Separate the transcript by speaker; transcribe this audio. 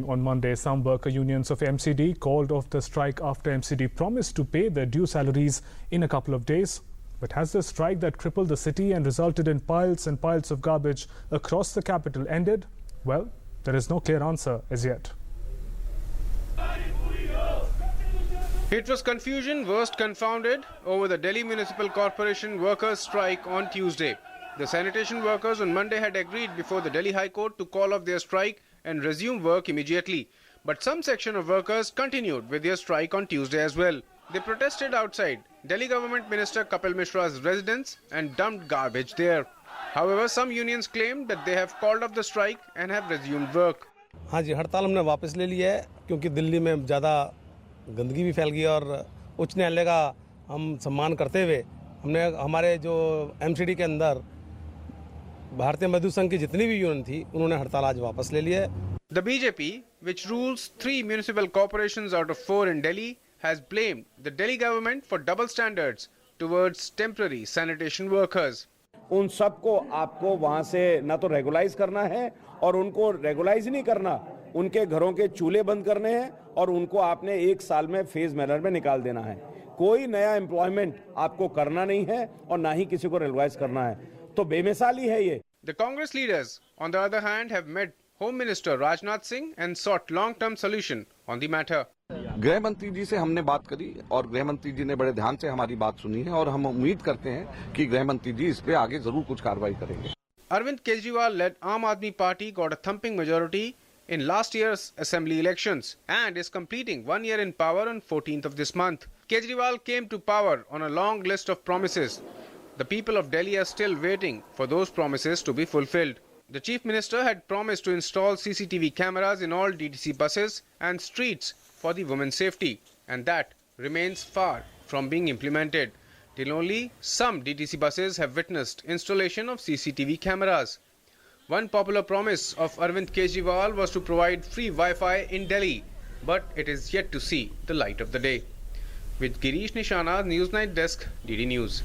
Speaker 1: On Monday, some worker unions of MCD called off the strike after MCD promised to pay their due salaries in a couple of days. But has the strike that crippled the city and resulted in piles and piles of garbage across the capital ended? Well, there is no clear answer as yet.
Speaker 2: It was confusion worst confounded over the Delhi Municipal Corporation workers' strike on Tuesday. The sanitation workers on Monday had agreed before the Delhi High Court to call off their strike and resume work immediately. But some section of workers continued with their strike on Tuesday as well. They protested outside Delhi Government Minister Kapil Mishra's residence and dumped garbage there. However, some unions claimed that they have called off the strike and have resumed work.
Speaker 3: हाँ जी, हड़ताल हमने वापस ले लिया है क्योंकि दिल्ली में ज़्यादा गंदगी भी फैल गई और उच्च न्यायालय का हम सम्मान करते हुए हमने हमारे जो एमसीडी के अंदर भारतीय मजदूर संघ की जितनी भी यूनियन थी उन्होंने हड़ताल आज वापस ले लिया है.
Speaker 2: The BJP, which rules 3 municipal corporations out of 4 in Delhi, has blamed the Delhi government for double standards towards temporary sanitation workers.
Speaker 4: उन सबको आपको वहां से ना तो रेगुलाइज करना है और उनको रेगुलाइज नहीं करना, उनके घरों के चूल्हे बंद करने हैं और उनको आपने 1 साल में फेज मैनर में निकाल देना है. कोई नया एम्प्लॉयमेंट आपको करना नहीं है और ना ही किसी को रेगुलाइज करना है. तो बेमिसाली है ये.
Speaker 2: The Congress leaders, on the other hand, have met Home Minister Rajnath Singh and sought long-term solution on the matter.
Speaker 5: गृह मंत्री जी से हमने बात करी और गृह मंत्री जी ने बड़े ध्यान से हमारी बात सुनी है और हम उम्मीद करते हैं कि गृह मंत्री जी इस पे आगे जरूर कुछ कार्रवाई करेंगे.
Speaker 2: Arvind Kejriwal-led Aam Aadmi Party got a thumping majority in last year's assembly elections and is completing 1 year in power on 14th of this month. Kejriwal came to power on a long list of promises. The people of Delhi are still waiting for those promises to be fulfilled. The Chief Minister had promised to install CCTV cameras in all DTC buses and streets for the women's safety, and that remains far from being implemented, till only some DTC buses have witnessed installation of CCTV cameras. One popular promise of Arvind Kejriwal was to provide free Wi-Fi in Delhi, but it is yet to see the light of the day. With Girish Nishana, Newsnight Desk, DD News.